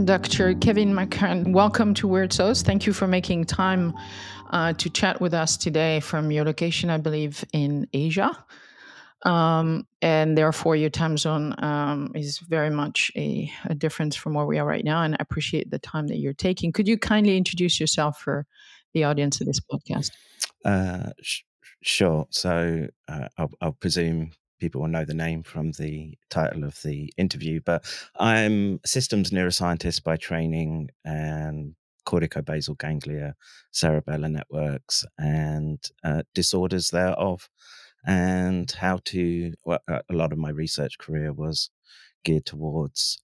Dr. Kevin McCairn, welcome to Weird Sauce. Thank you for making time to chat with us today from your location, I believe, in Asia. And therefore, your time zone is very much a difference from where we are right now. And I appreciate the time that you're taking. Could you kindly introduce yourself for the audience of this podcast? Sure. So I'll presume people will know the name from the title of the interview, but I'm a systems neuroscientist by training, and corticobasal ganglia, cerebellar networks, and disorders thereof, and how to. Well, a lot of my research career was geared towards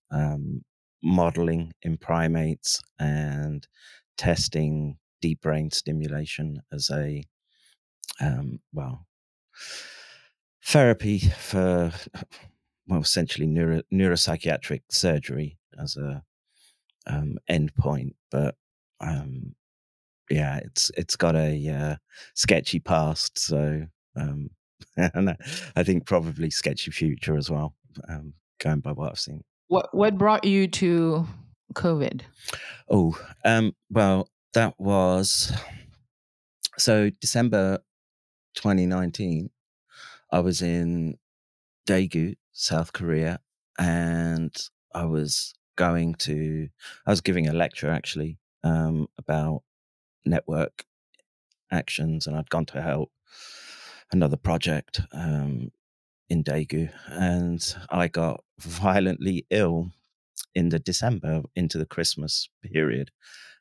modeling in primates and testing deep brain stimulation as a therapy for, essentially neuropsychiatric surgery as a endpoint. But yeah, it's got a sketchy past, so and I think probably sketchy future as well. Going by what I've seen. What brought you to COVID? Well, that was so December 2019. I was in Daegu, South Korea, and I was giving a lecture actually about network actions, and I'd gone to help another project in Daegu, and I got violently ill in the December into the Christmas period,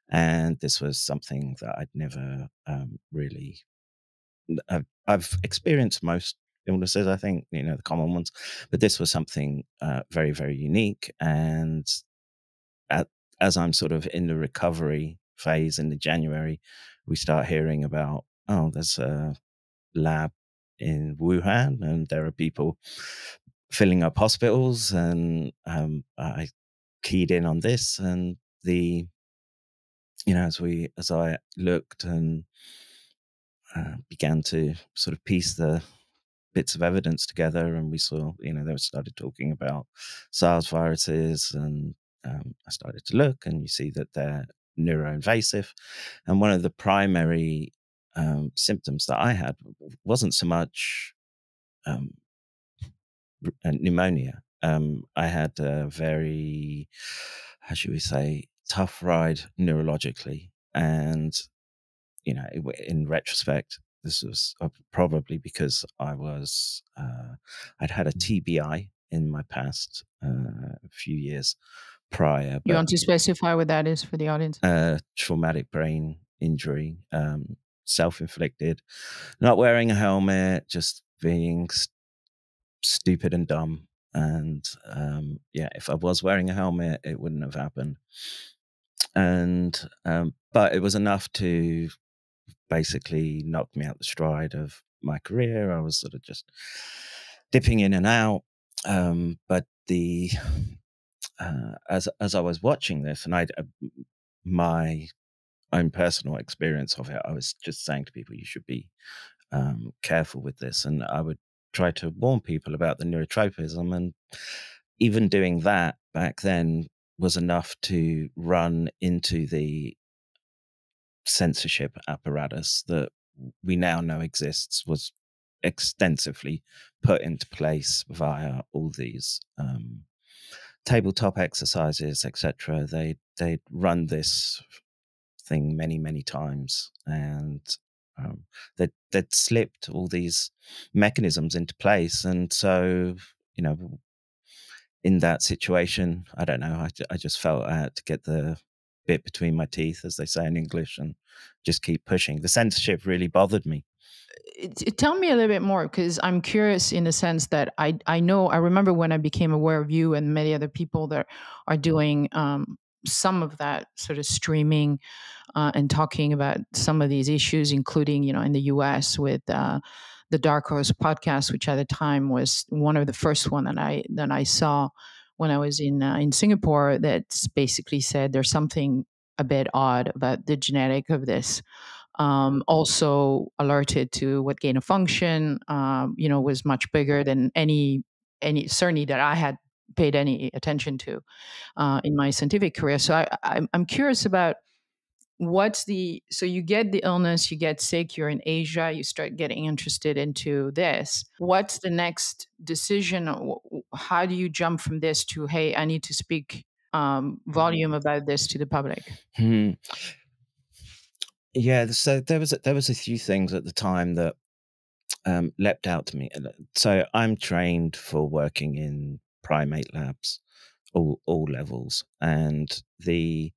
and this was something that I'd never really. I've experienced most illnesses, I think, the common ones, but this was something very, very unique. And as I'm sort of in the recovery phase in the January, we start hearing about, there's a lab in Wuhan, and there are people filling up hospitals, and I keyed in on this, and as I looked and began to sort of piece the bits of evidence together, and we saw, they started talking about SARS viruses, and I started to look, and you see that they're neuroinvasive. And one of the primary symptoms that I had wasn't so much pneumonia. I had a very, how should we say, tough ride neurologically. And, in retrospect, this was probably because I'd had a TBI in my past a few years prior. You want to specify what that is for the audience? Traumatic brain injury, self-inflicted, not wearing a helmet, just being stupid and dumb. And if I was wearing a helmet, it wouldn't have happened. And but it was enough to basically knocked me out the stride of my career. I was sort of just dipping in and out. But as I was watching this, and my own personal experience of it, I was just saying to people, you should be careful with this. And I would try to warn people about the neurotropism. And even doing that back then was enough to run into the censorship apparatus that we now know exists, was extensively put into place via all these tabletop exercises, etc. They'd run this thing many, many times, and they'd slipped all these mechanisms into place. And so, in that situation, I don't know, I just felt I had to get the bit between my teeth, as they say in English, and just keep pushing. The censorship really bothered me. Tell me a little bit more, because I'm curious in the sense that I remember when I became aware of you and many other people that are doing some of that sort of streaming and talking about some of these issues, including, in the US with the Dark Horse podcast, which at the time was one of the first one that I saw when I was in Singapore, that's basically said there's something a bit odd about the genetic of this. Also alerted to what gain of function, was much bigger than any certainly that I had paid any attention to in my scientific career. So I'm curious about what's the so you get the illness, you get sick, you're in Asia, you start getting interested into this. What's the next decision? How do you jump from this to, hey, I need to speak volume about this to the public? Hmm. Yeah, so there was a few things at the time that leapt out to me. So I'm trained for working in primate labs, all levels, and the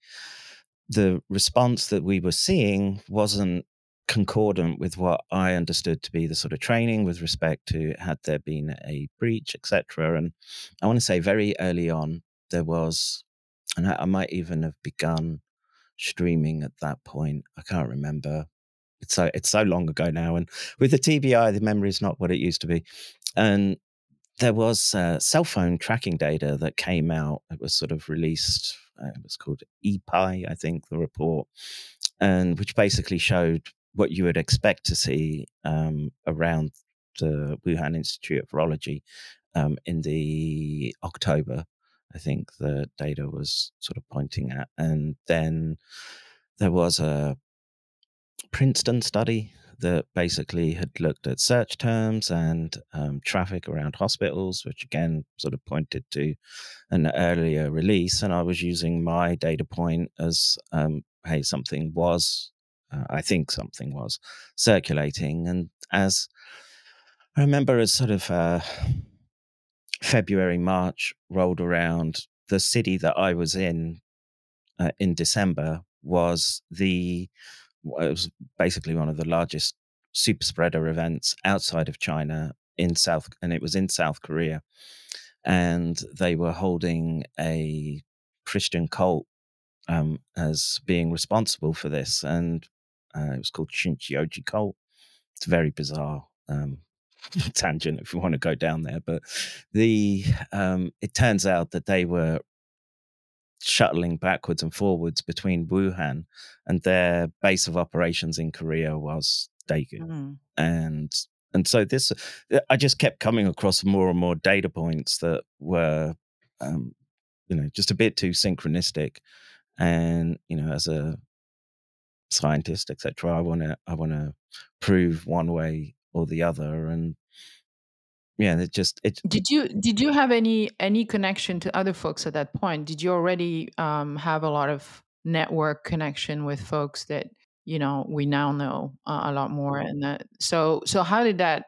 response that we were seeing wasn't concordant with what I understood to be the sort of training with respect to had there been a breach, etc. And I want to say very early on there was, and I might even have begun streaming at that point. I can't remember. It's so long ago now, and with the TBI, the memory is not what it used to be. And there was cell phone tracking data that came out. It was sort of released. It was called EPI, I think, the report, and which basically showed what you would expect to see around the Wuhan Institute of Virology in the October. I think the data was sort of pointing at, and then there was a Princeton study that basically had looked at search terms and traffic around hospitals, which again sort of pointed to an earlier release. And I was using my data point as, hey, something was, I think something was circulating. And as I remember, as sort of February, March rolled around, the city that I was in December was it was basically one of the largest super spreader events outside of China and it was in South Korea, and they were holding a Christian cult as being responsible for this, and it was called Shincheonji cult. It's very bizarre. Tangent if you want to go down there, but the it turns out that they were shuttling backwards and forwards between Wuhan, and their base of operations in Korea was Daegu. Mm. And so this, I just kept coming across more and more data points that were, um, just a bit too synchronistic. And as a scientist, etc., I want to prove one way or the other. And yeah, it. Did you have any connection to other folks at that point? Did you already have a lot of network connection with folks that we now know a lot more? And that so how did that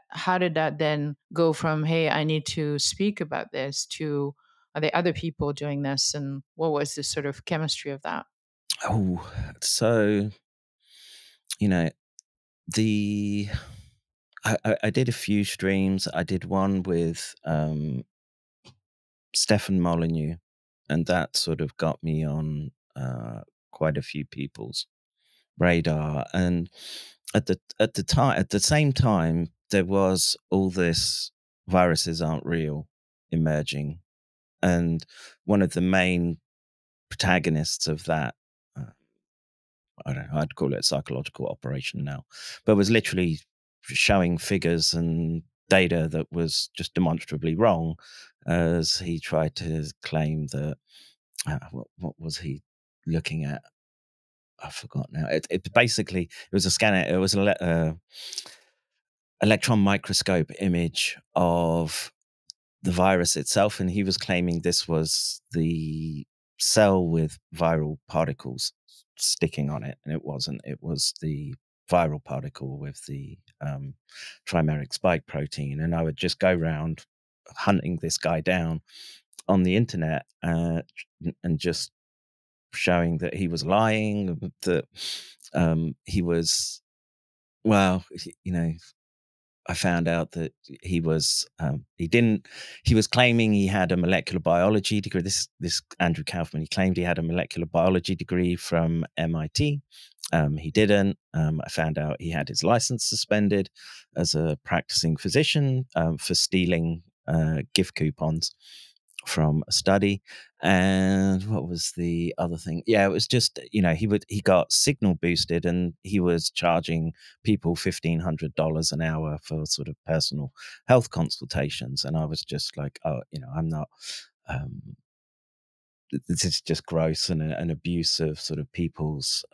then go from, hey, I need to speak about this, to are there other people doing this, and what was the sort of chemistry of that? Oh, so you know the I did a few streams. I did one with Stefan Molyneux, and that sort of got me on quite a few people's radar. And at the same time, there was all this viruses aren't real emerging, and one of the main protagonists of that. I don't know, I'd call it a psychological operation now, but was literally showing figures and data that was just demonstrably wrong, as he tried to claim that, what was he looking at? I forgot now. It basically, it was a scanner. It was a electron microscope image of the virus itself, and he was claiming this was the cell with viral particles sticking on it, and it wasn't. It was the viral particle with the trimeric spike protein. And I would just go around hunting this guy down on the internet, and just showing that he was lying, that he was, well, I found out that he didn't, he was claiming he had a molecular biology degree. This Andrew Kaufman, he claimed he had a molecular biology degree from MIT. He didn't. I found out he had his license suspended as a practicing physician for stealing gift coupons from a study. And what was the other thing? Yeah, it was just, he got signal boosted, and he was charging people $1,500 an hour for sort of personal health consultations. And I was just like, oh, I'm not, um, this is just gross and an abuse of sort of people's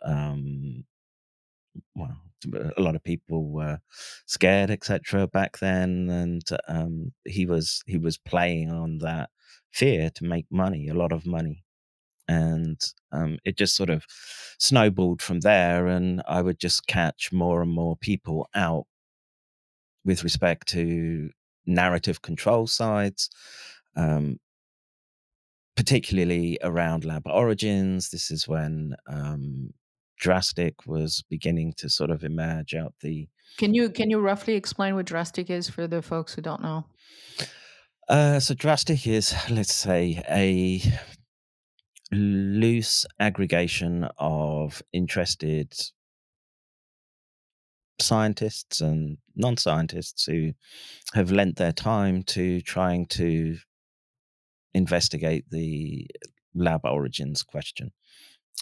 well, a lot of people were scared, etc. back then, and he was playing on that fear to make money, a lot of money, and it just sort of snowballed from there. And I would just catch more and more people out with respect to narrative control sites, um, particularly around lab origins. This is when Drastic was beginning to sort of emerge out the. Can you roughly explain what drastic is for the folks who don't know? So Drastic is, let's say, a loose aggregation of interested scientists and non-scientists who have lent their time to trying to investigate the lab origins question.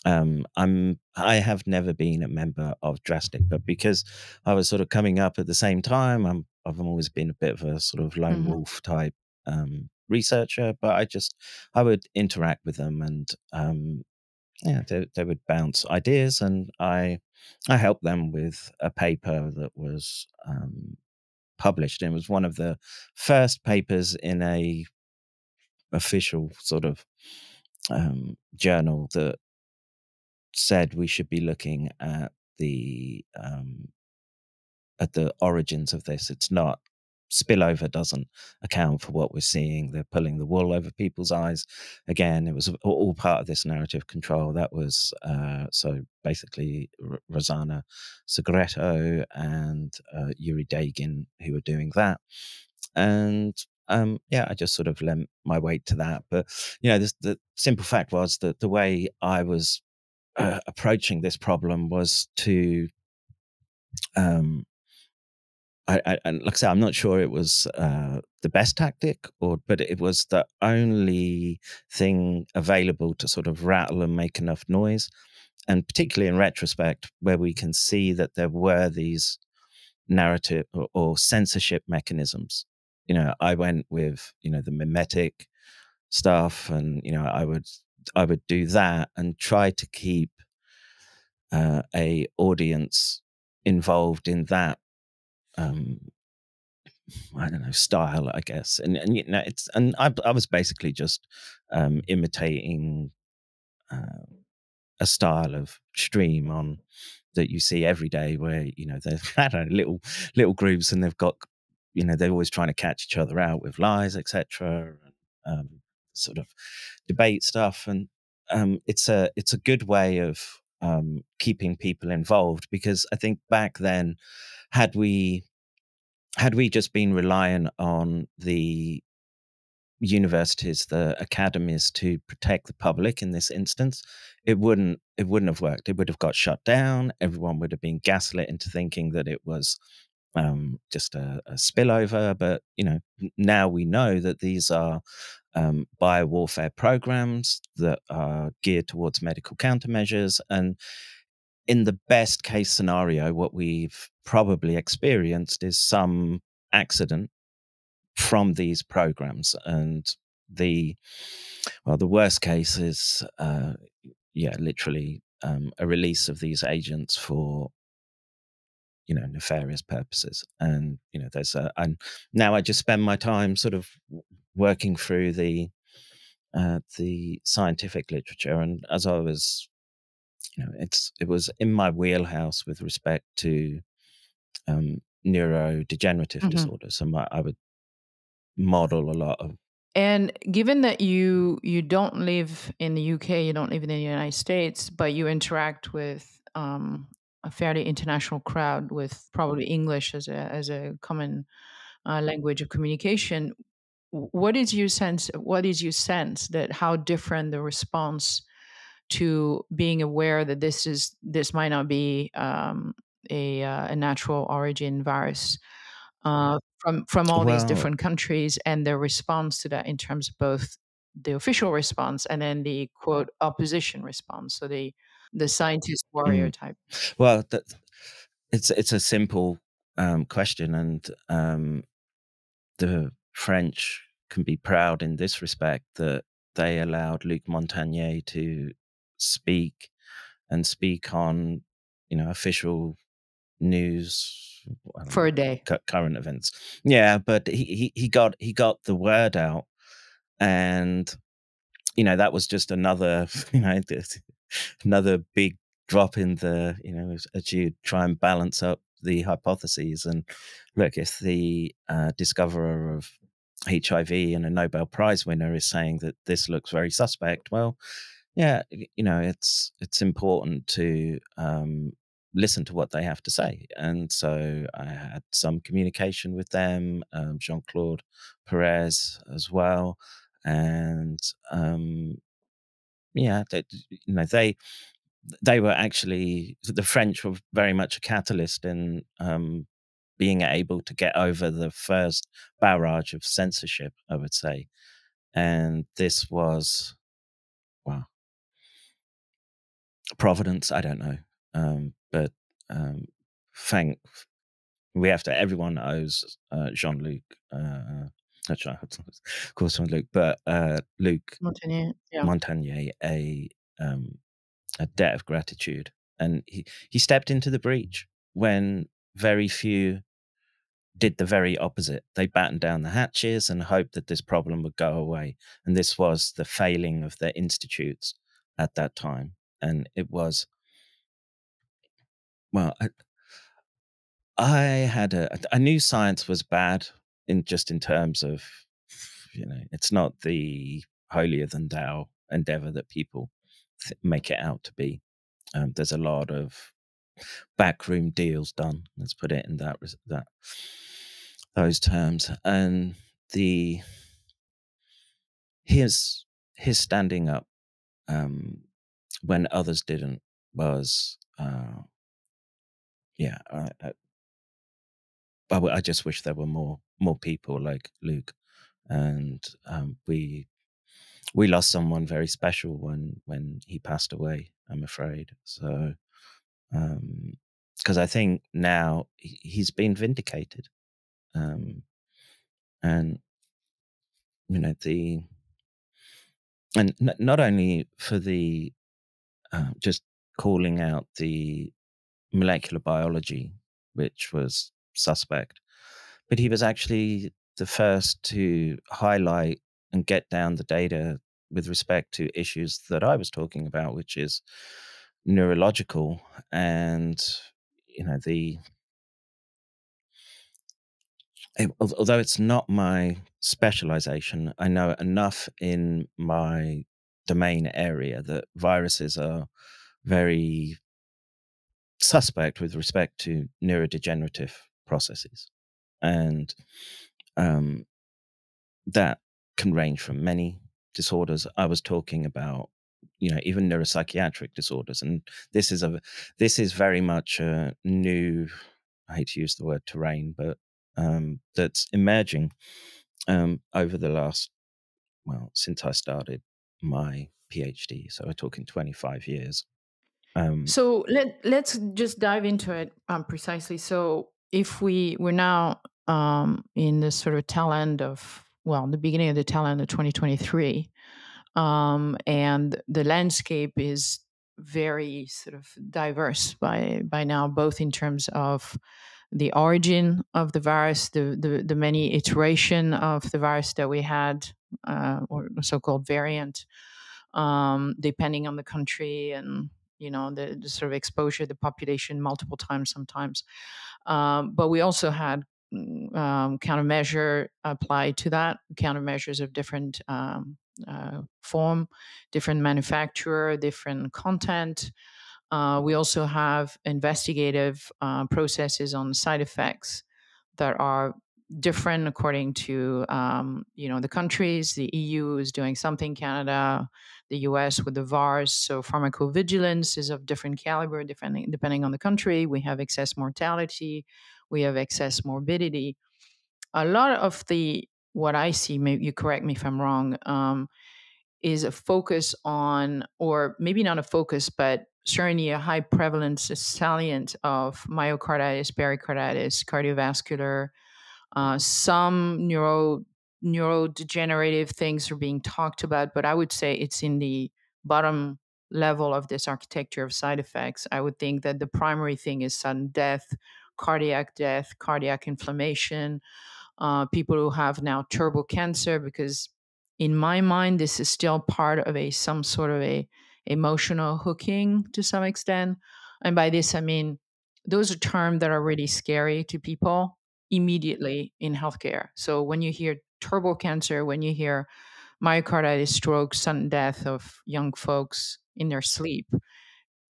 I have never been a member of Drastic, but because I was sort of coming up at the same time, I've always been a bit of a sort of lone Mhm. wolf type researcher. But I would interact with them, and yeah, they would bounce ideas, and I helped them with a paper that was published. And it was one of the first papers in a official sort of journal that said we should be looking at the origins of this. It's not spillover doesn't account for what we're seeing. They're pulling the wool over people's eyes. Again, it was all part of this narrative control. That was so basically Rosanna Segreto and Yuri Dagin who were doing that. And yeah, I just sort of lent my weight to that. But the simple fact was that the way I was approaching this problem was to um, and like I said, I'm not sure it was the best tactic, but it was the only thing available to sort of rattle and make enough noise. And particularly in retrospect, where we can see that there were these narrative or censorship mechanisms. I went with the mimetic stuff, and I would do that and try to keep a audience involved in that um, I don't know style, I guess, and I was basically just imitating uh, a style of stream on that you see every day, where there's I don't know, little groups, and they've got they're always trying to catch each other out with lies, etc. Sort of debate stuff, and it's a good way of keeping people involved, because I think back then, had we had we just been reliant on the universities, the academies to protect the public in this instance, it wouldn't have worked. It would have got shut down. Everyone would have been gaslit into thinking that it was just a spillover. But now we know that these are biowarfare programs that are geared towards medical countermeasures, and in the best case scenario, what we've probably experienced is some accident from these programs. And the the worst case is yeah, literally a release of these agents for nefarious purposes. And there's and now I just spend my time sort of working through the scientific literature. And as I was it was in my wheelhouse with respect to neurodegenerative Mhm. disorders. And I would model a lot of. And given that you don't live in the UK, you don't live in the United States, but you interact with a fairly international crowd with probably English as a common language of communication, what is your sense that how different the response to being aware that this might not be a natural origin virus from all these Well, different countries, and their response to that in terms of both the official response and then the quote opposition response, so the scientist warrior mm, type. well, it's a simple question, and the French. can be proud in this respect that they allowed Luc Montagnier to speak and speak on, official news, I don't For know, a day. current events. Yeah, but he got the word out, and that was just another, another big drop in the, as you try and balance up the hypotheses. And look, if the discoverer of HIV and a Nobel Prize winner is saying that this looks very suspect, well, yeah, it's important to listen to what they have to say. And so I had some communication with them, Jean-Claude Perez as well, and yeah, they were actually, the French were very much a catalyst in being able to get over the first barrage of censorship, I would say. And this was, wow, providence, I don't know. But thank we have to, everyone owes Jean-Luc, not Jean, of course Jean-Luc, but Luc Montagnier. Yeah. Montagnier a debt of gratitude. And he stepped into the breach when very few did the very opposite. They battened down the hatches and hoped that this problem would go away. And this was the failing of the institutes at that time. And it was, well, I had I knew science was bad in terms of, it's not the holier than thou endeavor that people make it out to be. There's a lot of backroom deals done. Let's put it in that those terms. And the his standing up when others didn't was yeah. I just wish there were more people like Luke, and we lost someone very special when he passed away, I'm afraid. So because I think now he's been vindicated, um, and the and not only for the just calling out the molecular biology, which was suspect, but he was actually the first to highlight and get down the data with respect to issues that I was talking about, which is neurological. And the although it's not my specialization, I know enough in my domain area that viruses are very suspect with respect to neurodegenerative processes. And um, that can range from many disorders. I was talking about, even neuropsychiatric disorders. And this is very much a new, I hate to use the word terrain, but that's emerging over the last, well, since I started my PhD. So we're talking 25 years. So let's just dive into it precisely. So if we're now in the sort of tail end of, well, the beginning of the tail end of 2023, and the landscape is very sort of diverse by now, both in terms of the origin of the virus, the many iteration of the virus that we had, or so-called variant, depending on the country and the sort of exposure the population multiple times sometimes. But we also had countermeasure applied to that, countermeasures of different form, different manufacturer, different content. We also have investigative processes on side effects that are different according to the countries. The EU is doing something, Canada, the US with the VARs. So pharmacovigilance is of different caliber, depending on the country. We have excess mortality, we have excess morbidity. A lot of the what I see, maybe you correct me if I'm wrong, is a focus on, or maybe not a focus, but certainly a high prevalence, a salient of myocarditis, pericarditis, cardiovascular, some neurodegenerative things are being talked about, but I would say it's in the bottom level of this architecture of side effects. I would think that the primary thing is sudden death, cardiac inflammation, people who have now turbo cancer, because in my mind, this is still part of a some sort of a emotional hooking to some extent. And by this, I mean, those are terms that are really scary to people immediately in healthcare. So when you hear turbo cancer, when you hear myocarditis, stroke, sudden death of young folks in their sleep,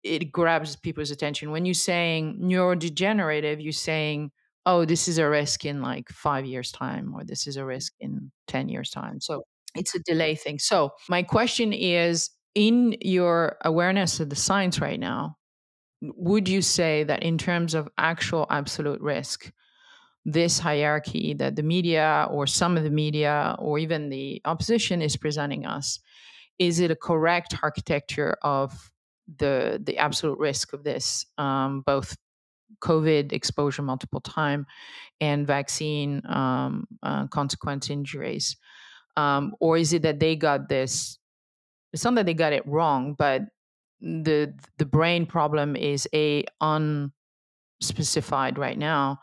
it grabs people's attention. When you're saying neurodegenerative, you're saying, oh, this is a risk in like 5 years' time, or this is a risk in 10 years' time. So it's a delay thing. So my question is, in your awareness of the science right now, would you say that in terms of actual absolute risk, this hierarchy that the media or some of the media or even the opposition is presenting us, is it a correct architecture of the absolute risk of this, both COVID exposure multiple time and vaccine consequence injuries, or is it that they got this? It's not that they got it wrong, but the brain problem is a unspecified right now,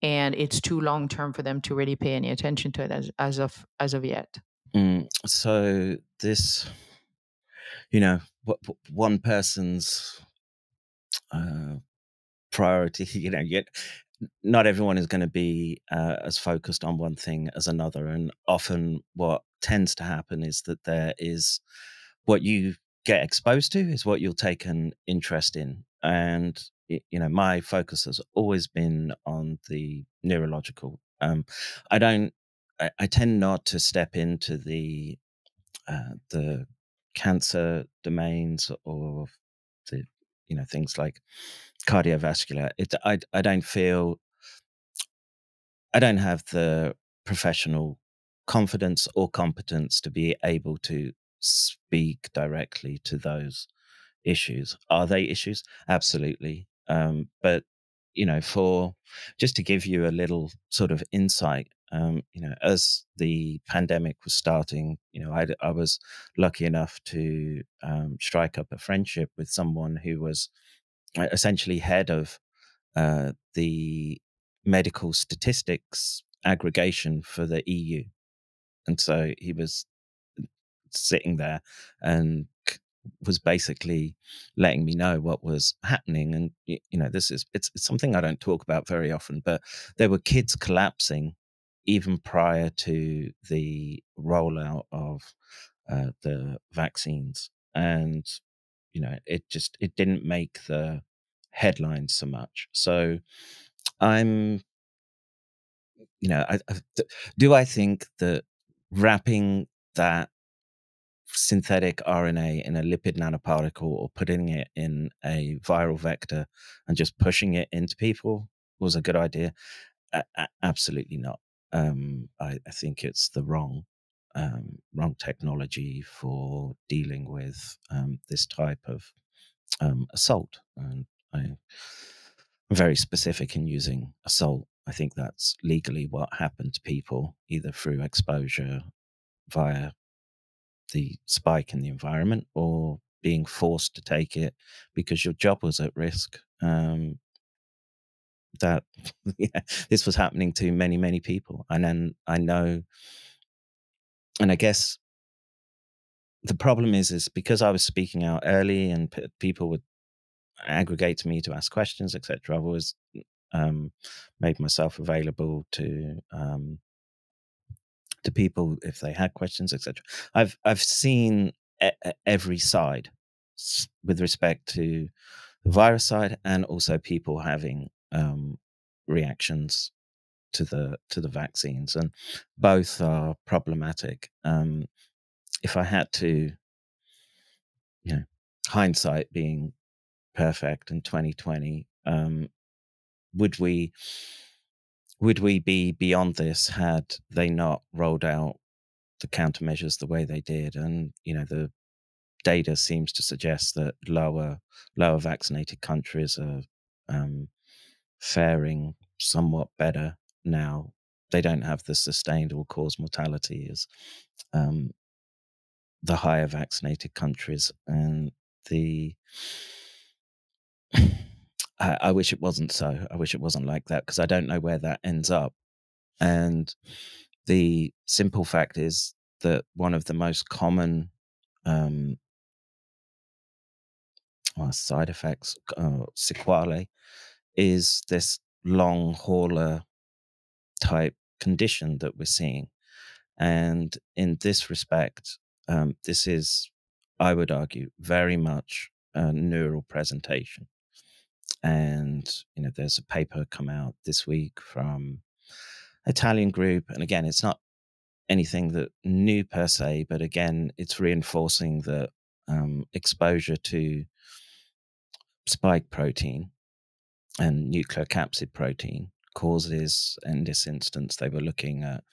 and it's too long term for them to really pay any attention to it as of yet. So this, one person's uh, priority, yet not everyone is going to be as focused on one thing as another. And often what tends to happen is that there is what you get exposed to is what you'll take an interest in. And, my focus has always been on the neurological. I don't, I tend not to step into the cancer domains or the things like cardiovascular. I don't feel I don't have the professional confidence or competence to be able to speak directly to those issues. Are they issues? Absolutely. But for just to give you a little sort of insight, as the pandemic was starting, I was lucky enough to strike up a friendship with someone who was essentially head of the medical statistics aggregation for the EU. And so he was sitting there and was basically letting me know what was happening. And, it's something I don't talk about very often, but there were kids collapsing even prior to the rollout of the vaccines. And, it didn't make the headlines so much. So I'm, do I think that wrapping that synthetic RNA in a lipid nanoparticle or putting it in a viral vector and just pushing it into people was a good idea? Absolutely not. I think it's the wrong technology for dealing with this type of assault. And I'm very specific in using assault. I think that's legally what happened to people, either through exposure via the spike in the environment or being forced to take it because your job was at risk. That yeah, this was happening to many, many people. And then I know, and I guess the problem is because I was speaking out early and people would aggregate to me to ask questions, etc. I've always made myself available to people if they had questions, etc. I've seen every side with respect to the virus side, and also people having reactions to the vaccines, and both are problematic. If I had to, hindsight being perfect in 2020, would we be beyond this had they not rolled out the countermeasures the way they did? And the data seems to suggest that lower vaccinated countries are faring somewhat better now they don't have the sustained or cause mortality as um, the higher vaccinated countries. And the I wish it wasn't so. I wish it wasn't like that, because I don't know where that ends up. And the simple fact is that one of the most common um, side effects, sequelae, is this long hauler type condition that we're seeing. And in this respect, this is, I would argue, very much a neural presentation. And there's a paper come out this week from Italian group, and again, it's not anything that new per se, but again, it's reinforcing that exposure to spike protein and nucleocapsid protein causes, in this instance, they were looking at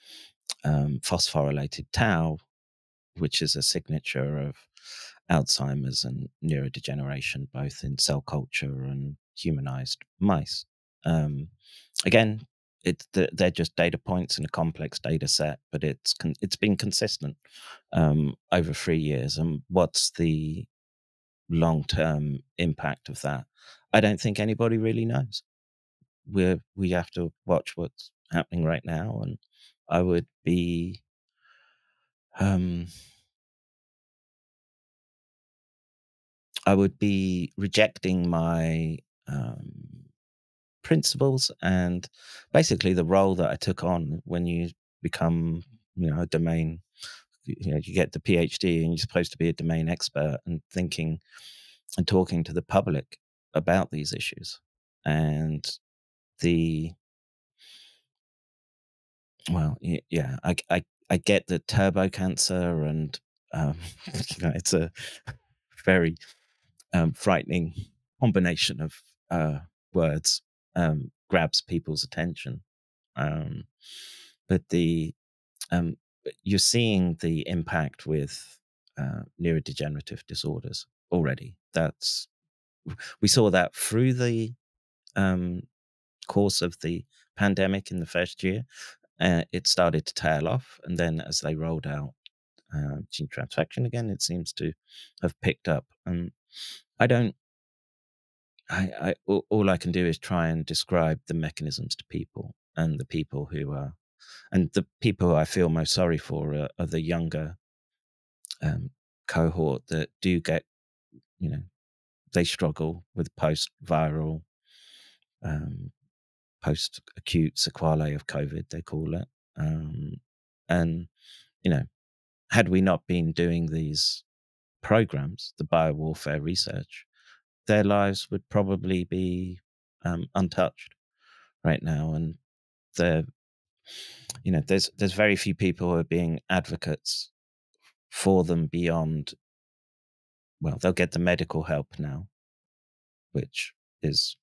phosphorylated tau, which is a signature of Alzheimer's and neurodegeneration, both in cell culture and humanized mice. Again, they're just data points in a complex data set, but it's been consistent over 3 years. And what's the long-term impact of that? I don't think anybody really knows. We have to watch what's happening right now, and I would be um, rejecting my principles and basically the role that I took on when you become, a domain. You get the PhD and you're supposed to be a domain expert and thinking and talking to the public about these issues. And the well, yeah, I get that turbo cancer and it's a very frightening combination of words, grabs people's attention. Um, but um, you're seeing the impact with neurodegenerative disorders already. We saw that through the um, course of the pandemic in the first year. It started to tail off, and then as they rolled out gene transfection again, it seems to have picked up. I don't. All I can do is try and describe the mechanisms to people, and the people who I feel most sorry for are the younger cohort that do get, they struggle with post-viral, post-acute sequelae of COVID, they call it. And, you know, had we not been doing these programs, the biowarfare research, their lives would probably be untouched right now. And they're, there's very few people who are being advocates for them beyond, well, they'll get the medical help now, which is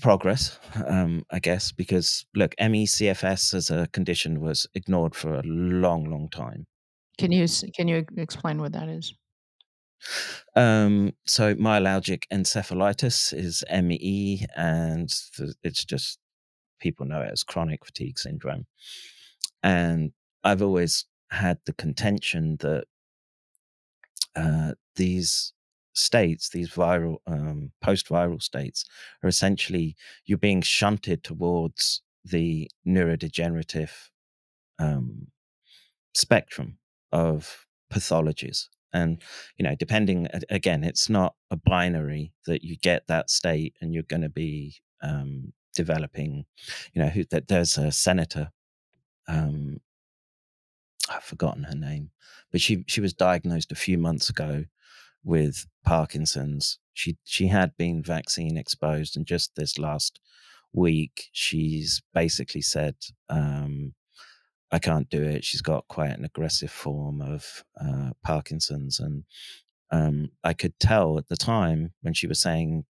progress, I guess, because look, ME/CFS as a condition was ignored for a long, long time. Can you explain what that is? So myalgic encephalitis is ME, and it's just, people know it as chronic fatigue syndrome. And I've always had the contention that these states, these viral, post-viral states, are essentially, you're being shunted towards the neurodegenerative spectrum of pathologies. And, depending, again, it's not a binary that you get that state and you're going to be developing, that there's a senator, I've forgotten her name, but she was diagnosed a few months ago with Parkinson's. She had been vaccine exposed, and just this last week, she's basically said, I can't do it. She's got quite an aggressive form of Parkinson's. And I could tell at the time when she was saying,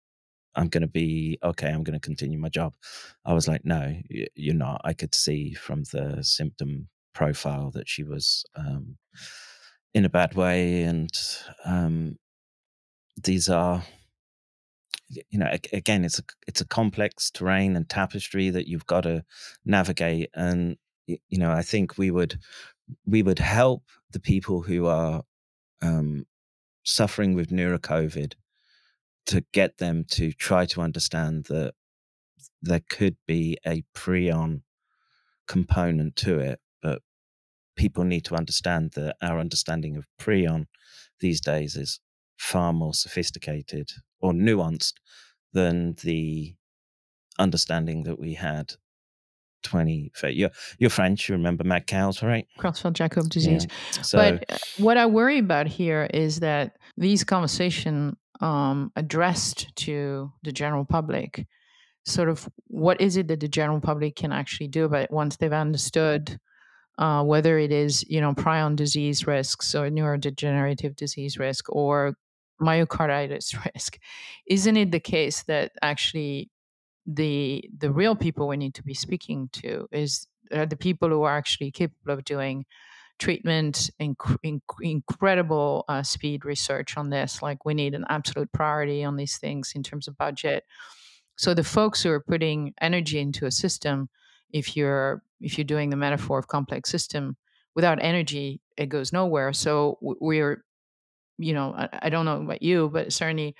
I'm going to be okay, I'm going to continue my job, I was like, no, you're not. I could see from the symptom profile that she was in a bad way. And these are, again, it's a complex terrain and tapestry that you've got to navigate. And I think we would help the people who are um, suffering with neurocovid, to get them to try to understand that there could be a prion component to it, but people need to understand that our understanding of prion these days is far more sophisticated or nuanced than the understanding that we had 20. You're French, you remember McCairn, right? Creutzfeldt-Jakob Yeah. disease. So But what I worry about here is that these conversation addressed to the general public, sort of what is it that the general public can actually do about it once they've understood whether it is, prion disease risks or neurodegenerative disease risk or myocarditis risk. Isn't it the case that actually the real people we need to be speaking to is are the people who are actually capable of doing treatment, incredible speed research on this. Like we need an absolute priority on these things in terms of budget. So the folks who are putting energy into a system, if you're doing the metaphor of complex system, without energy, it goes nowhere. So we're I don't know about you, but certainly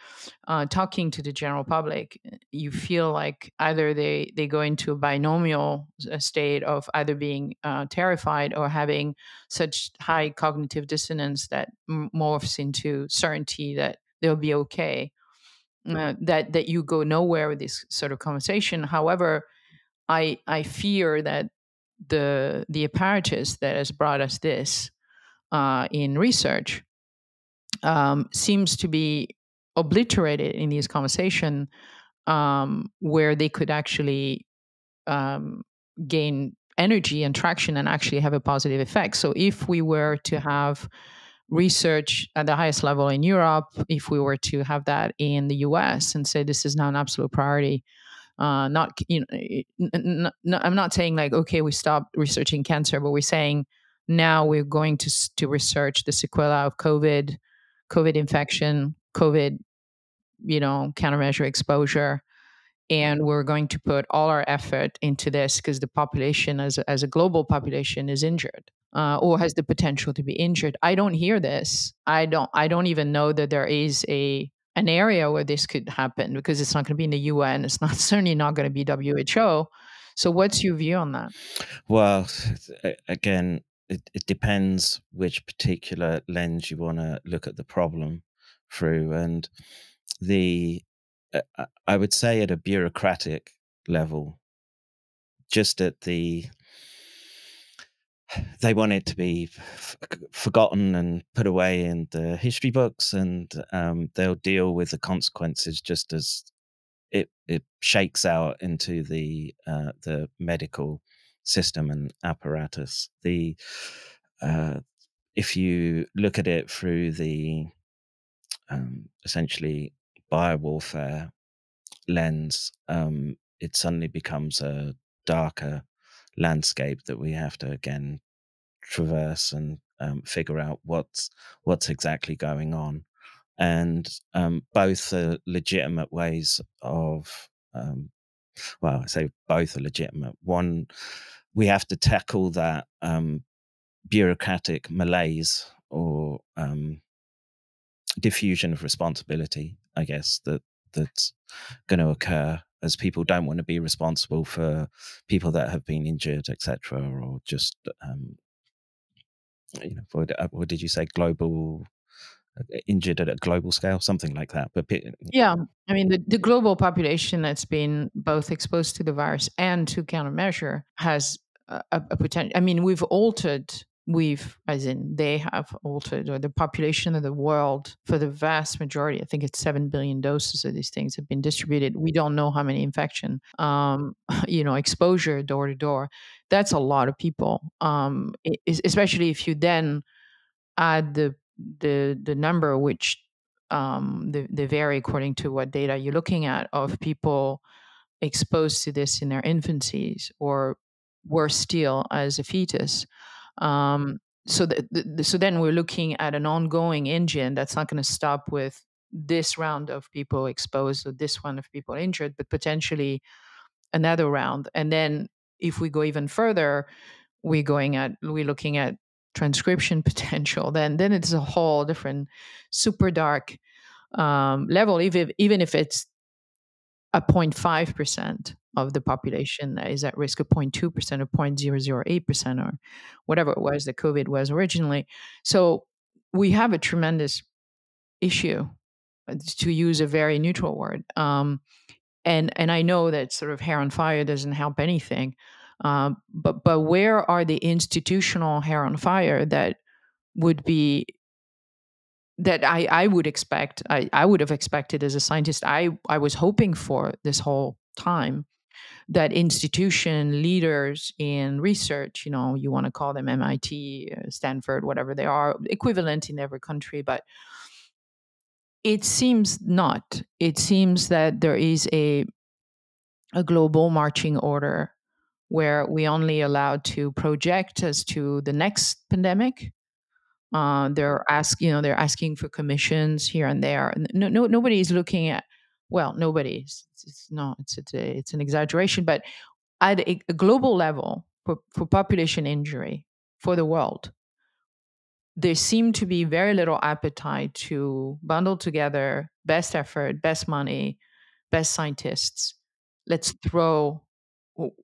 talking to the general public, you feel like either they go into a binomial state of either being terrified or having such high cognitive dissonance that morphs into certainty that they'll be okay. That you go nowhere with this sort of conversation. However, I fear that the apparatus that has brought us this in research seems to be obliterated in these conversation where they could actually um, gain energy and traction and actually have a positive effect. So if we were to have research at the highest level in Europe, if we were to have that in the US and say this is now an absolute priority, not I'm not saying like okay we stop researching cancer, but we're saying now we're going to research the sequela of COVID infection, COVID, countermeasure exposure. And we're going to put all our effort into this because the population as a global population is injured or has the potential to be injured. I don't hear this. I don't even know that there is an area where this could happen because it's not going to be in the UN. It's not certainly not going to be WHO. So what's your view on that? Well, again, it depends which particular lens you want to look at the problem through. And the I would say at a bureaucratic level, just at they want it to be forgotten and put away in the history books, and they'll deal with the consequences just as it shakes out into the medical system and apparatus. Uh, if you look at it through the essentially biowarfare lens, it suddenly becomes a darker landscape that we have to again traverse and figure out what's exactly going on. And both are legitimate ways of well, I say both are legitimate. One, we have to tackle that bureaucratic malaise or diffusion of responsibility, I guess, that's going to occur as people don't want to be responsible for people that have been injured, etc., or just what did you say, global injured at a global scale, something like that. But Yeah, I mean the global population that's been both exposed to the virus and to countermeasure has a potential. I mean, as in they have altered, or the population of the world for the vast majority. I think it's 7 billion doses of these things have been distributed. We don't know how many infection, exposure door to door. That's a lot of people, especially if you then add the number which they vary according to what data you're looking at of people exposed to this in their infancies or worse still as a fetus. So then we're looking at an ongoing engine that's not going to stop with this round of people exposed or this one of people injured, but potentially another round. And then if we go even further, we're looking at transcription potential. Then it's a whole different super dark level. Even if it's a 0.5% of the population that is at risk, of 0.2% or 0.008%, or whatever it was that COVID was originally. So we have a tremendous issue, to use a very neutral word. And I know that sort of hair on fire doesn't help anything. But where are the institutional hair on fire that would be that I would expect, I would have expected as a scientist. I was hoping for this whole time that institution leaders in research, you want to call them MIT, Stanford, whatever they are, equivalent in every country, but it seems not. It seems that there is a global marching order where we only allowed to project as to the next pandemic. They're asking for commissions here and there. Nobody's looking at, well, nobody's. It's an exaggeration, but at a global level for population injury for the world, there seemed to be very little appetite to bundle together best effort, best money, best scientists. Let's throw,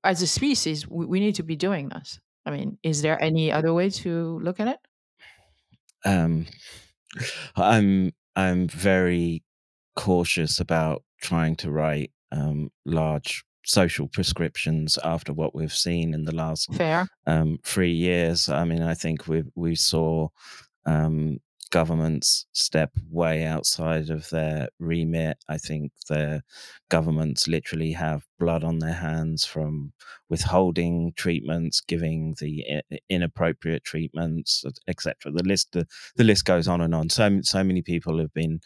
as a species, we need to be doing this. I mean, is there any other way to look at it? Um, I'm very cautious about trying to write large social prescriptions after what we've seen in the last Fair. 3 years. I mean, I think we saw um, governments step way outside of their remit. I think the governments literally have blood on their hands from withholding treatments, giving the inappropriate treatments, etc. The list goes on and on. So many people have been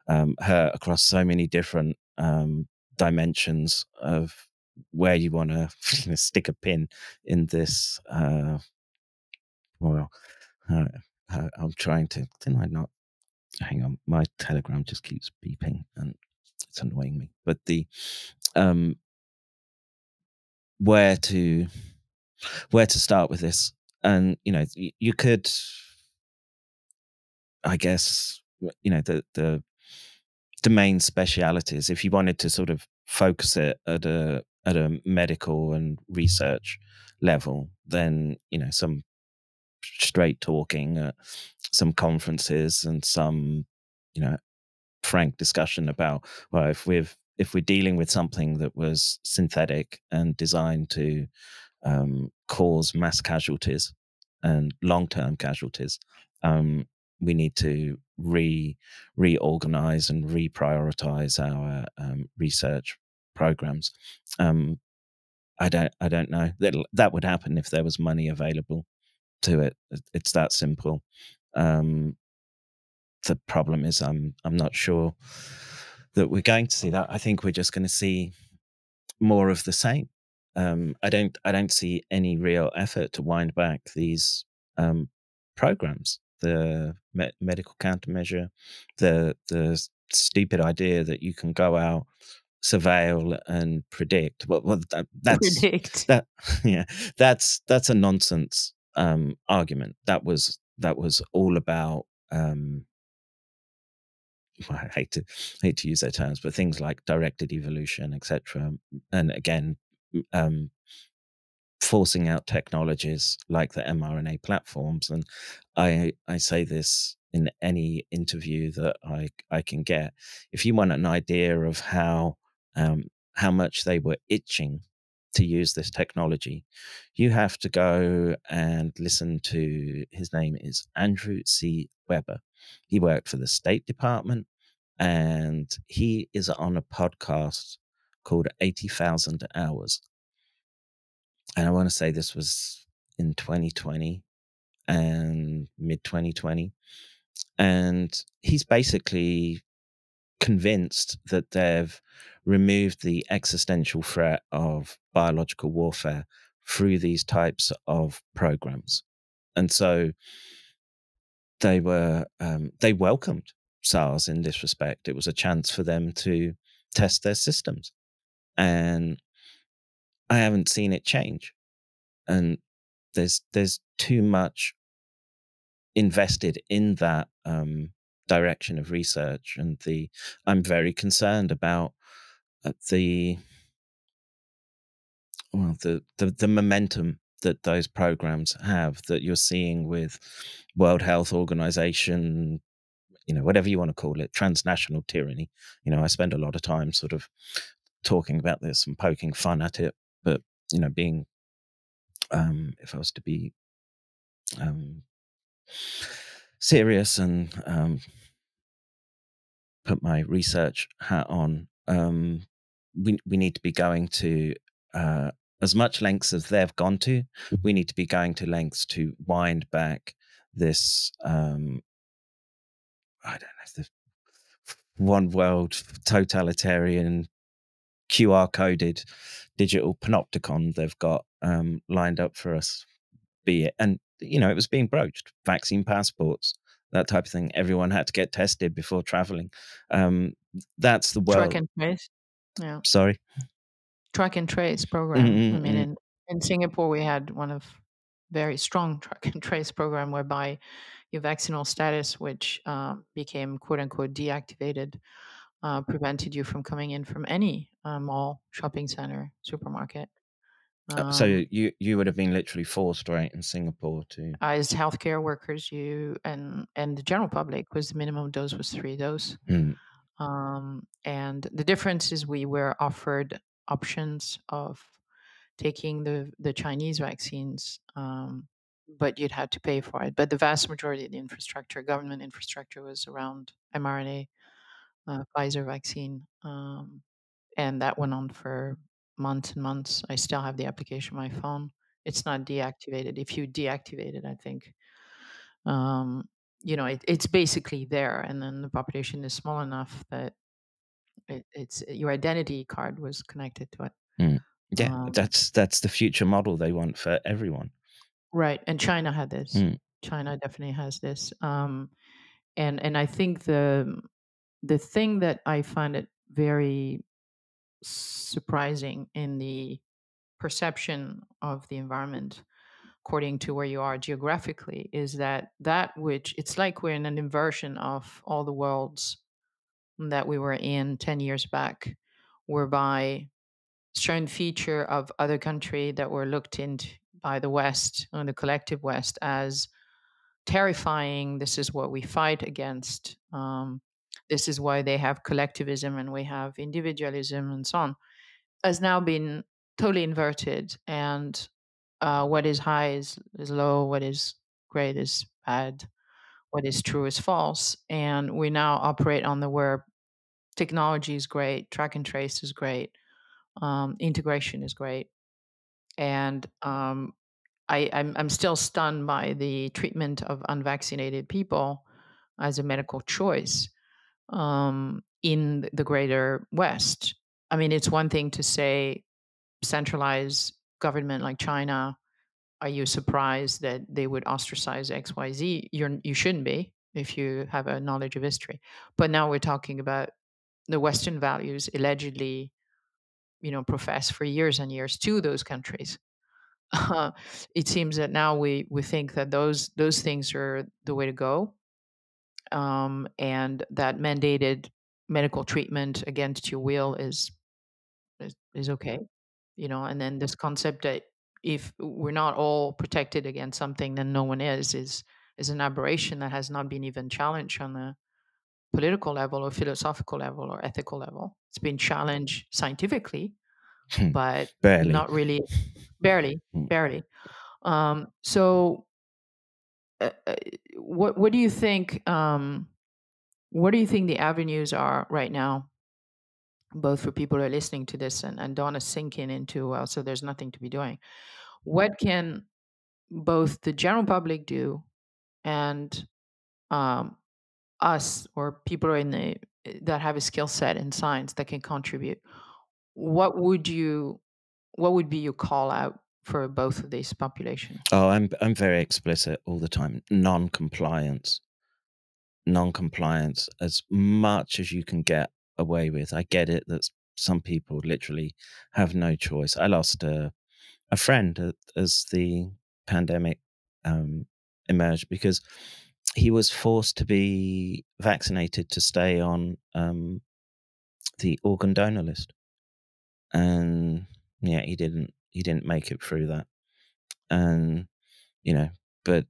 hurt across so many different dimensions of where you want to stick a pin in this. Well, uh, I'm trying to. Didn't I not? Hang on, my Telegram just keeps beeping and it's annoying me. But the um, where to start with this, and you could, I guess, the main specialities, if you wanted to sort of focus it at a medical and research level, then some straight talking at some conferences and some frank discussion about, well, if we're dealing with something that was synthetic and designed to cause mass casualties and long-term casualties, we need to reorganize and reprioritize our research programs. I don't know. That would happen if there was money available to it. It's that simple. The problem is I'm not sure that we're going to see that. I think we're just going to see more of the same. I don't see any real effort to wind back these programs. The medical countermeasure, the stupid idea that you can go out, surveil, and predict. Well, that's Predict. that. Yeah, that's a nonsense argument. That was all about. I hate to use their terms, but things like directed evolution, etc. And again, um, forcing out technologies like the mRNA platforms. And I say this in any interview that I can get. If you want an idea of how much they were itching to use this technology, you have to go and listen to, his name is Andrew C. Weber. He worked for the State Department, and he is on a podcast called 80,000 Hours. And I want to say this was in 2020 and mid 2020. And he's basically convinced that they've removed the existential threat of biological warfare through these types of programs. And so they welcomed SARS in this respect. It was a chance for them to test their systems, and I haven't seen it change. And there's too much invested in that direction of research, and I'm very concerned about the the momentum that those programs have, that you're seeing with World Health Organization, whatever you want to call it, transnational tyranny. I spend a lot of time sort of talking about this and poking fun at it, but being if I was to be um, serious and put my research hat on, we need to be going to as much lengths as they've gone to. We need to be going to lengths to wind back this. I don't know, the one world totalitarian QR coded digital panopticon they've got lined up for us. Be it, and it was being broached, vaccine passports, that type of thing. Everyone had to get tested before traveling. That's the Track world. and trace. Yeah. Sorry. Track and trace program. I mean, Mm-mm-mm. in Singapore, we had one of very strong track and trace program whereby your vaccinal status, which became quote unquote deactivated, prevented you from coming in from any mall, shopping center, supermarket. So Um, you would have been literally forced, right, in Singapore to. as healthcare workers, you and the general public was the minimum dose was 3 doses. Mm, And the difference is we were offered options of taking the Chinese vaccines, but you'd had to pay for it. But the vast majority of the infrastructure, government infrastructure, was around mRNA, Pfizer vaccine, and that went on for months and months. I still have the application on my phone. It's not deactivated. If you deactivate it, I think um, it's basically there, and then the population is small enough that it's your identity card was connected to it. mm. Yeah, Um, that's the future model they want for everyone. right, and China had this. Mm, China definitely has this, and I think the thing that I find it very surprising in the perception of the environment according to where you are geographically is that which it's like we're in an inversion of all the worlds that we were in 10 years back, whereby certain feature of other country that were looked into by the West and the collective West as terrifying. This is what we fight against. This is why they have collectivism and we have individualism and so on. Has now been totally inverted, and what is high is low. What is great is bad. What is true is false. And we now operate on the where technology is great, track and trace is great, integration is great, and I'm still stunned by the treatment of unvaccinated people as a medical choice in the greater West. I mean, it's one thing to say centralized government like China. Are you surprised that they would ostracize XYZ? You shouldn't be if you have a knowledge of history. But now we're talking about the Western values allegedly, professed for years and years to those countries. It seems that now we think that those things are the way to go, and that mandated medical treatment against your will is okay, and then this concept that if we're not all protected against something, then no one is an aberration that has not been even challenged on a political level or philosophical level or ethical level. It's been challenged scientifically, but barely. not really, barely, Mm. barely. So, what do you think? What do you think the avenues are right now, both for people who are listening to this and don't want to sink into, well, so there's nothing to be doing. What can both the general public do and um, us or people who are in the that have a skill set in science that can contribute? What would you what would be your call out for both of these population? Oh, I'm very explicit all the time. Non-compliance. non-compliance as much as you can get away with. I get it that some people literally have no choice. I lost a friend as the pandemic emerged because he was forced to be vaccinated to stay on the organ donor list, and yeah, he didn't make it through that, and you know, but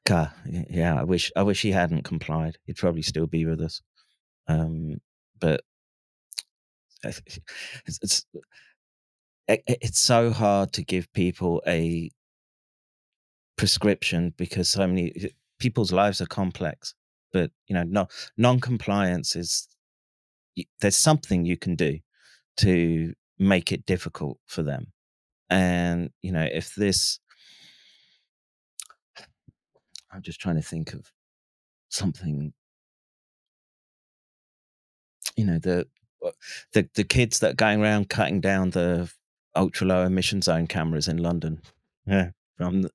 God, yeah, I wish he hadn't complied. He'd probably still be with us. But it's it's so hard to give people a prescription because so many people's lives are complex. But no, non-compliance is there's something you can do to make it difficult for them. And if this, I'm just trying to think of something. The the kids that are going around cutting down the ultra low emission zone cameras in London. Yeah, I'm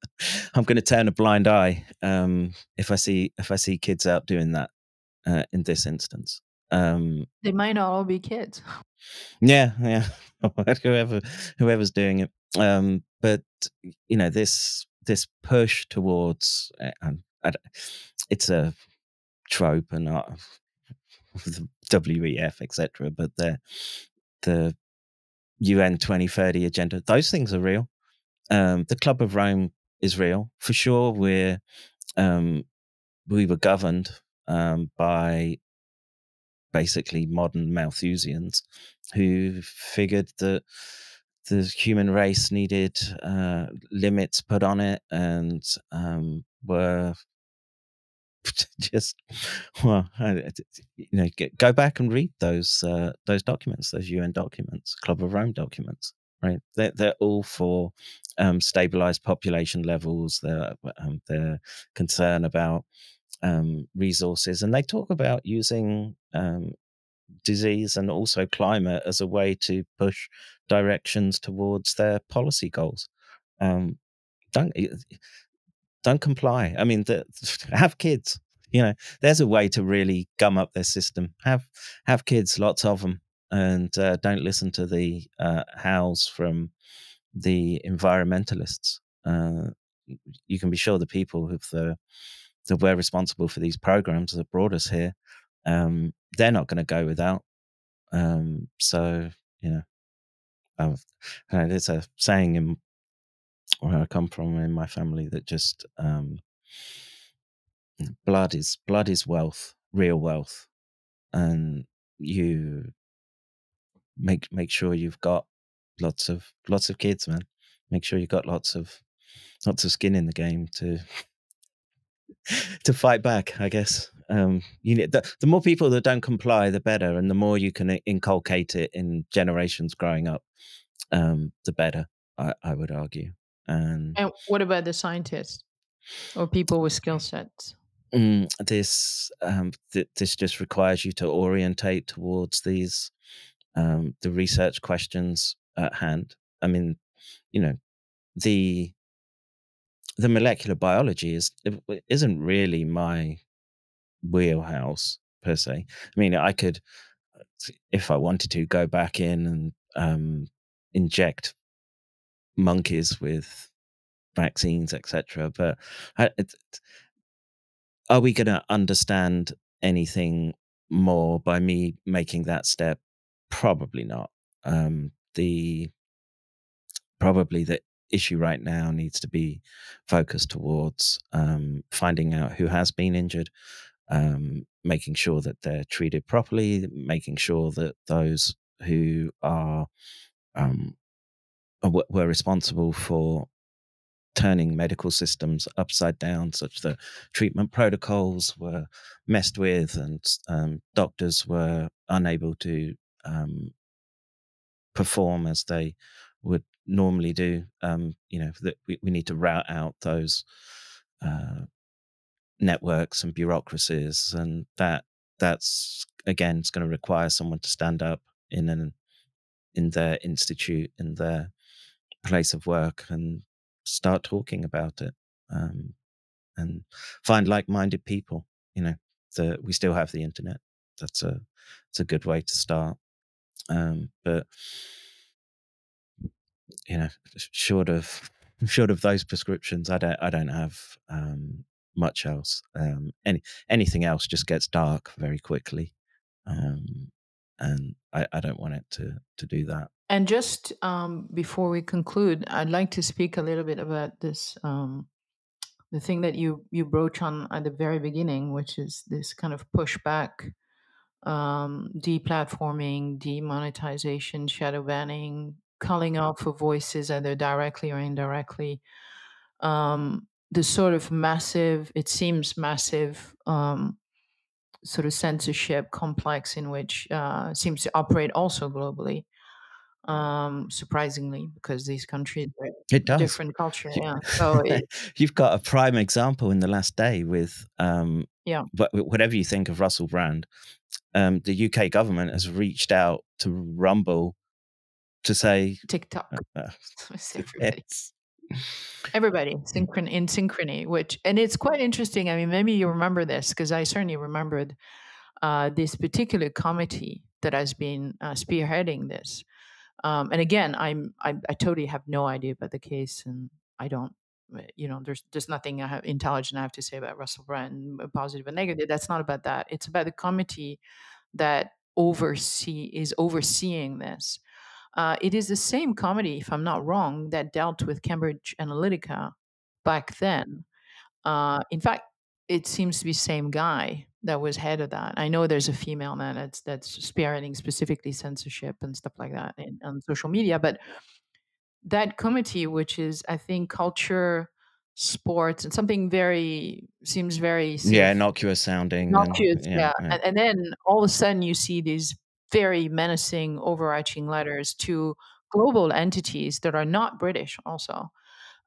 I'm going to turn a blind eye if I see kids out doing that in this instance. They might not all be kids. Yeah, yeah, whoever's doing it. But this push towards it's a trope and the WEF, etc. But the UN 2030 agenda, those things are real. The Club of Rome is real for sure. Um, we were governed by basically modern Malthusians who figured that the human race needed limits put on it, and were just well, go back and read those documents, those UN documents, Club of Rome documents. Right, they're all for stabilized population levels. They're concerned about resources, and they talk about using disease and also climate as a way to push directions towards their policy goals. Um, don't don't comply. I mean, have kids. There's a way to really gum up their system. Have kids, lots of them, and don't listen to the howls from the environmentalists. You can be sure the people that were responsible for these programs that brought us here, they're not going to go without. So you know, there's a saying in where I come from in my family that just blood is wealth, real wealth, and you make sure you've got lots of kids, man. Make sure you've got lots of skin in the game to fight back, I guess. The more people that don't comply, the better, and the more you can inculcate it in generations growing up, the better. I would argue. And And what about the scientists or people with skill sets? this just requires you to orientate towards the research questions at hand. I mean, you know, the the molecular biology isn't really my wheelhouse per se. I mean, I could, if I wanted to, go back in and inject monkeys with vaccines, etc. But I, it, are we going to understand anything more by me making that step? Probably not. The Probably the issue right now needs to be focused towards finding out who has been injured, making sure that they're treated properly, making sure that those who um, were responsible for turning medical systems upside down, such that treatment protocols were messed with and doctors were unable to perform as they would normally do. That we need to route out those uh, networks and bureaucracies, and that's again, it's going to require someone to stand up in their institute, in their place of work, and start talking about it, and find like-minded people. we still have the internet. That's it's a good way to start. But short of those prescriptions, I don't have much else. Anything else just gets dark very quickly, and I don't want it to do that. And just before we conclude, I'd like to speak a little bit about this the thing that you broach on at the very beginning, which is this kind of pushback, deplatforming, demonetization, shadow banning, culling out for voices either directly or indirectly. The sort of massive, it seems massive, sort of censorship complex in which seems to operate also globally. Surprisingly, because these countries are It does. different culture. You, Yeah. So you've got a prime example in the last day with yeah, whatever you think of Russell Brand. The UK government has reached out to Rumble to say, TikTok. uh, It's everybody. yes. Everybody in synchrony, which and it's quite interesting. I mean, maybe you remember this because I certainly remembered this particular committee that has been spearheading this. And again, I totally have no idea about the case, and I don't. There's nothing I have intelligent I have to say about Russell Brand, positive and negative. That's not about that. It's about the committee that is overseeing this. It is the same committee, if I'm not wrong, that dealt with Cambridge Analytica back then. In fact, it seems to be the same guy that was head of that. I know there's a female man that's spearheading specifically censorship and stuff like that on social media, but that committee, which is I think culture, sports, and something very seems very sort Yeah, of innocuous sounding, and innocuous, yeah, yeah. yeah. And then all of a sudden you see these very menacing, overarching letters to global entities that are not British also,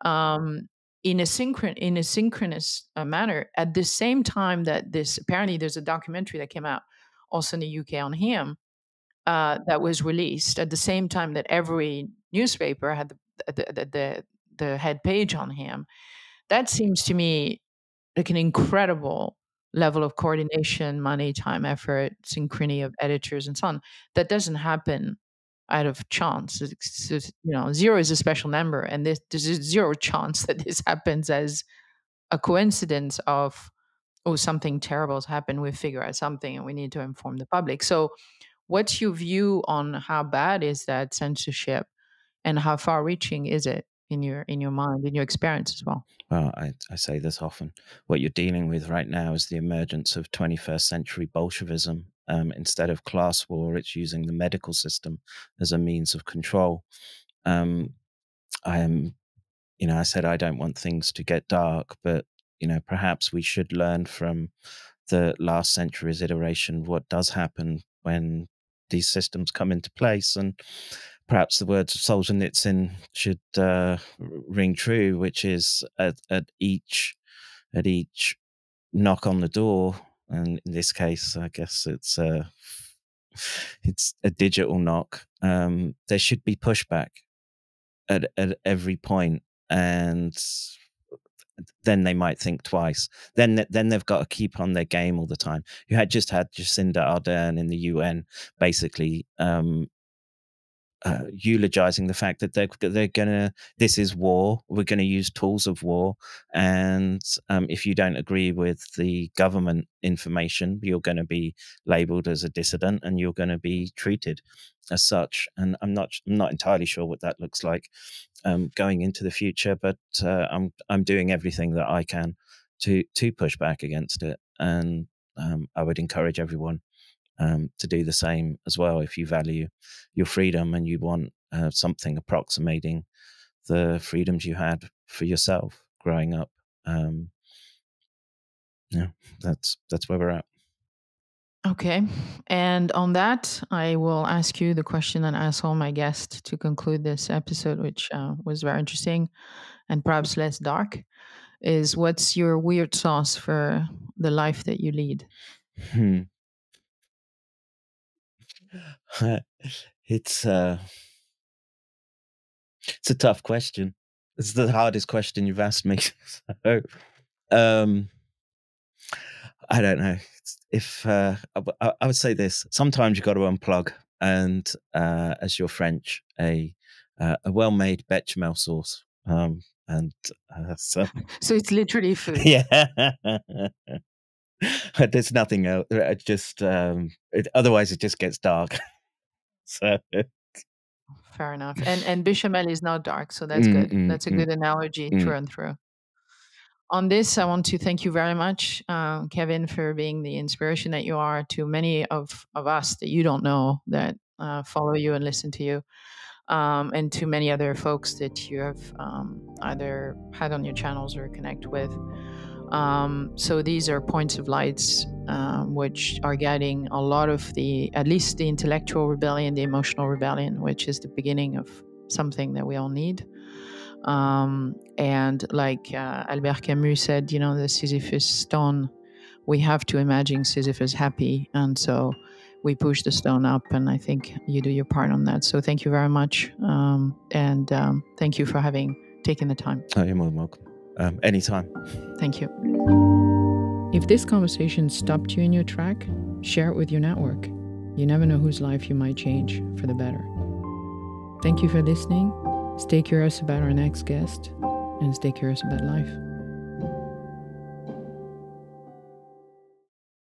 um, in a synchronous manner. At the same time that this apparently there's a documentary that came out also in the UK on him that was released at the same time that every newspaper had the head page on him. That seems to me like an incredible level of coordination, money, time, effort, synchrony of editors, and so on. That doesn't happen out of chance. Zero is a special number, and there's a zero chance that this happens as a coincidence of something terrible has happened. We figure out something, and we need to inform the public. So, what's your view on how bad is that censorship, and how far-reaching is it in your mind, in your experience as well? Well, I say this often. What you're dealing with right now is the emergence of 21st century Bolshevism. Instead of class war, it's using the medical system as a means of control. Um, I am, I said I don't want things to get dark, but perhaps we should learn from the last century's iteration what does happen when these systems come into place, and perhaps the words of Solzhenitsyn should ring true, which is at each knock on the door, and in this case, I guess it's a digital knock. There should be pushback at every point, and then they might think twice. Then they've got to keep on their game all the time. You had Jacinda Ardern in the UN basically eulogizing the fact that they're gonna. This is war. We're going to use tools of war, and if you don't agree with the government information, you're going to be labeled as a dissident, and you're going to be treated as such. And I'm not entirely sure what that looks like going into the future, but I'm doing everything that I can to push back against it, and I would encourage everyone to do the same as well. If you value your freedom and you want something approximating the freedoms you had for yourself growing up, yeah, that's where we're at. Okay. And on that, I will ask you the question and ask all my guests to conclude this episode, which was very interesting and perhaps less dark. Is what's your weird sauce for the life that you lead? Hmm. it's it's a tough question. It's the hardest question you've asked me. So, um, I don't know if I would say this. Sometimes you've got to unplug, and as you're French, a well-made bechamel sauce, and so So it's literally food. yeah. There's nothing else. Just otherwise, it just gets dark. So Fair enough. And bechamel is not dark, so that's mm, good. mm, That's a mm, good analogy mm. through and through. On this, I want to thank you very much, Kevin, for being the inspiration that you are to many of us that you don't know that follow you and listen to you, and to many other folks that you have either had on your channels or connect with. So these are points of lights which are guiding a lot of at least the intellectual rebellion, the emotional rebellion, which is the beginning of something that we all need. And like Albert Camus said, the Sisyphus stone, we have to imagine Sisyphus happy. And so we push the stone up, and I think you do your part on that. So thank you very much. And thank you for having taken the time. Oh, you're more than welcome. Anytime. Thank you. If this conversation stopped you in your track, share it with your network. You never know whose life you might change for the better. Thank you for listening. Stay curious about our next guest, and stay curious about life.